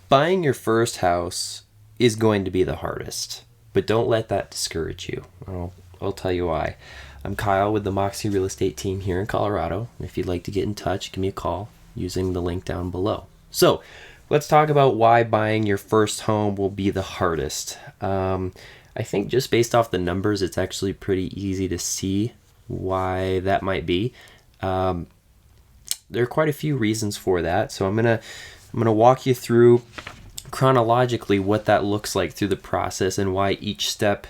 Buying your first house is going to be the hardest, but don't let that discourage you. I'll tell you why. I'm Kyle with the Moxie Real Estate team here in Colorado. If you'd like to get in touch, give me a call using the link down below. So let's talk about why buying your first home will be the hardest. I think just based off the numbers, it's actually pretty easy to see why that might be. There are quite a few reasons for that. So I'm gonna walk you through chronologically what that looks like through the process and why each step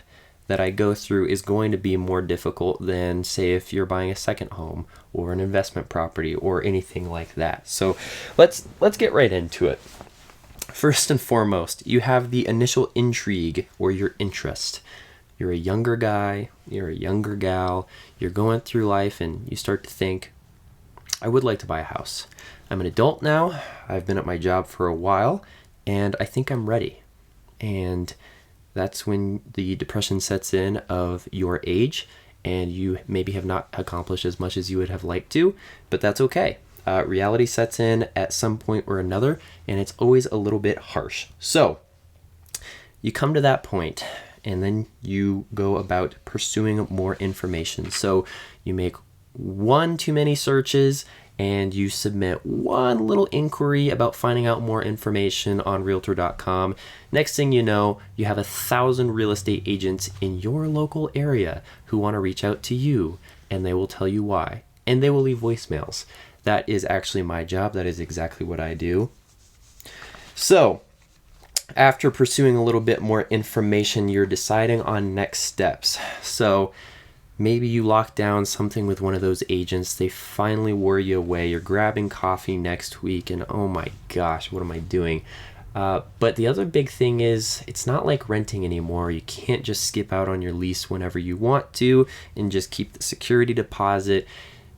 that I go through is going to be more difficult than, say, if you're buying a second home or an investment property or anything like that. So let's get right into it. First and foremost, you have the initial intrigue or your interest. You're a younger guy, you're a younger gal, you're going through life and you start to think, I would like to buy a house. I'm an adult now, I've been at my job for a while, and I think I'm ready. And that's when the depression sets in of your age, and you maybe have not accomplished as much as you would have liked to, but that's okay. Reality sets in at some point or another, and it's always a little bit harsh. So you come to that point, and then you go about pursuing more information. So you make one too many searches, and you submit one little inquiry about finding out more information on realtor.com. Next thing you know, you have 1,000 real estate agents in your local area who want to reach out to you, and they will tell you why, and they will leave voicemails. That is actually my job. That is exactly what I do. So after pursuing a little bit more information, you're deciding on next steps. So maybe you lock down something with one of those agents. They finally wore you away. You're grabbing coffee next week and oh my gosh, what am I doing? But the other big thing is it's not like renting anymore. You can't just skip out on your lease whenever you want to and just keep the security deposit.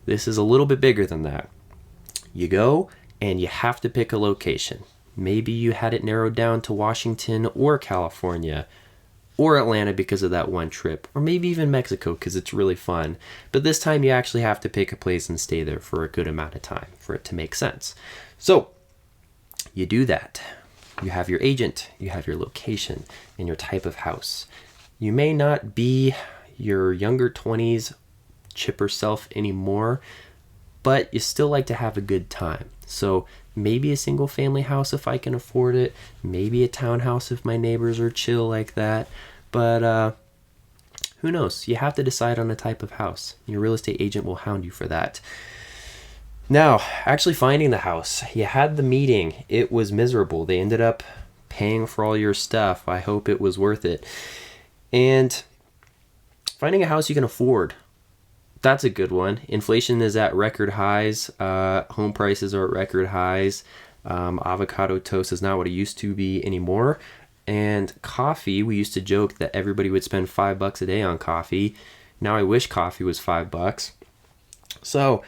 This is a little bit bigger than that. You go and you have to pick a location. Maybe you had it narrowed down to Washington or California or Atlanta because of that one trip, or maybe even Mexico because it's really fun. But this time you actually have to pick a place and stay there for a good amount of time for it to make sense. So you do that. You have your agent, you have your location, and your type of house. You may not be your younger 20s chipper self anymore, but you still like to have a good time. So maybe a single family house if I can afford it, maybe a townhouse if my neighbors are chill like that, but who knows? You have to decide on a type of house. Your real estate agent will hound you for that. Now, actually finding the house, you had the meeting, it was miserable. They ended up paying for all your stuff. I hope it was worth it. And finding a house you can afford, that's a good one. Inflation is at record highs. Home prices are at record highs. Avocado toast is not what it used to be anymore. And coffee, we used to joke that everybody would spend $5 a day on coffee. Now I wish coffee was $5. So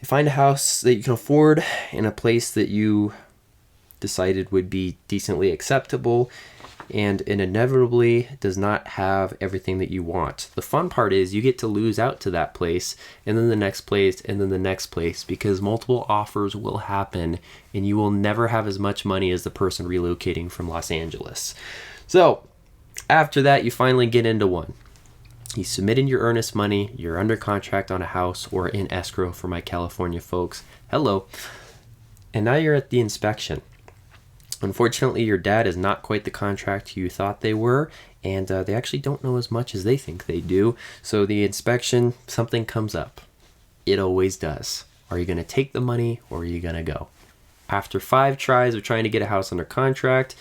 you find a house that you can afford in a place that you decided would be decently acceptable, and it inevitably does not have everything that you want. The fun part is you get to lose out to that place and then the next place and then the next place because multiple offers will happen and you will never have as much money as the person relocating from Los Angeles. So after that, you finally get into one. You submitted your earnest money, you're under contract on a house or in escrow for my California folks. Hello. And now you're at the inspection. Unfortunately, your dad is not quite the contract you thought they were, and they actually don't know as much as they think they do. So the inspection, something comes up. It always does. Are you going to take the money or are you going to go? After 5 tries of trying to get a house under contract,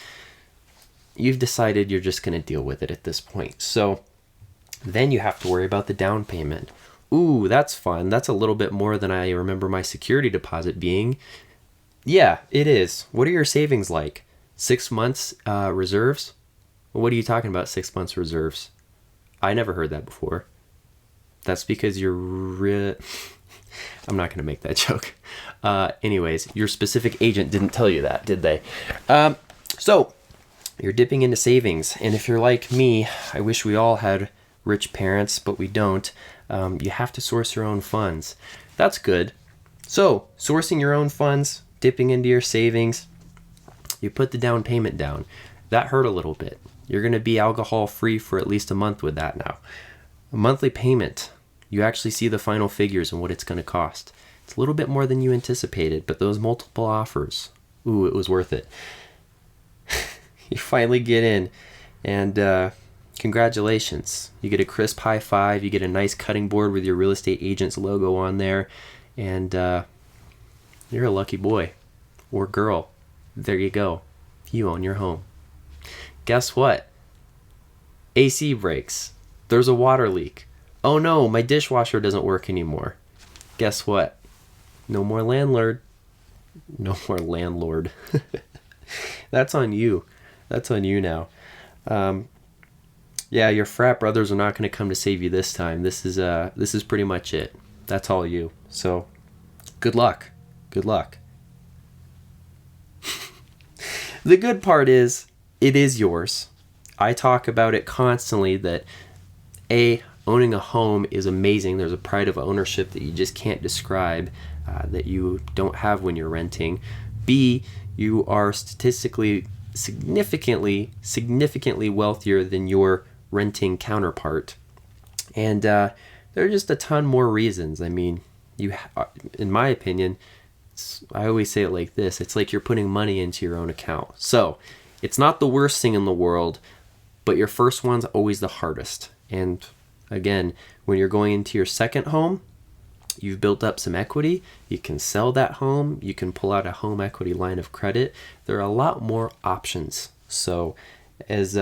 you've decided you're just going to deal with it at this point. So then you have to worry about the down payment. Ooh, that's fun. That's a little bit more than I remember my security deposit being. Yeah, it is. What are your savings like? 6 months reserves? What are you talking about, 6 months reserves? I never heard that before. That's because you're I'm not going to make that joke. Anyways, your specific agent didn't tell you that, did they? So you're dipping into savings. And if you're like me, I wish we all had rich parents, but we don't. You have to source your own funds. That's good. So sourcing your own funds, dipping into your savings, You put the down payment down. That hurt a little bit. You're going to be alcohol free for at least a month with that now. A monthly payment, you actually see the final figures and what it's going to cost. It's a little bit more than you anticipated, but those multiple offers, ooh, it was worth it. You finally get in, and congratulations. You get a crisp high five, you get a nice cutting board with your real estate agent's logo on there, and you're a lucky boy or girl. There you go. You own your home. Guess what? AC breaks. There's a water leak. Oh no, my dishwasher doesn't work anymore. Guess what? No more landlord. No more landlord. That's on you. That's on you now. Yeah, your frat brothers are not going to come to save you this time. This is pretty much it. That's all you. So, good luck. Good luck. The good part is, it is yours. I talk about it constantly that owning a home is amazing. There's a pride of ownership that you just can't describe, that you don't have when you're renting. B, you are statistically significantly wealthier than your renting counterpart. And there are just a ton more reasons. I mean, in my opinion, I always say it like this. It's like you're putting money into your own account. So it's not the worst thing in the world, but your first one's always the hardest. And again, when you're going into your second home, you've built up some equity. You can sell that home. You can pull out a home equity line of credit. There are a lot more options. So as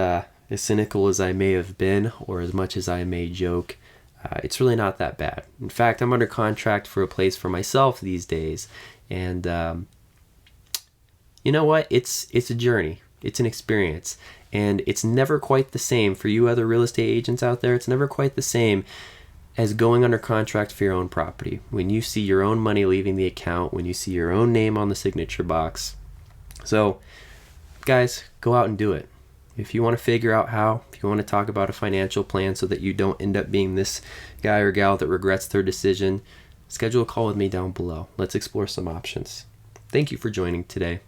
cynical as I may have been, or as much as I may joke, it's really not that bad. In fact, I'm under contract for a place for myself these days. And you know what? It's a journey. It's an experience. And it's never quite the same for you other real estate agents out there. It's never quite the same as going under contract for your own property. When you see your own money leaving the account, when you see your own name on the signature box. So, guys, go out and do it. If you want to figure out how, if you want to talk about a financial plan so that you don't end up being this guy or gal that regrets their decision, schedule a call with me down below. Let's explore some options. Thank you for joining today.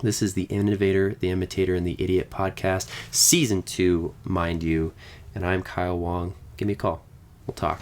This is the Innovator, the Imitator, and the Idiot podcast, Season 2, mind you. And I'm Kyle Wong. Give me a call. We'll talk.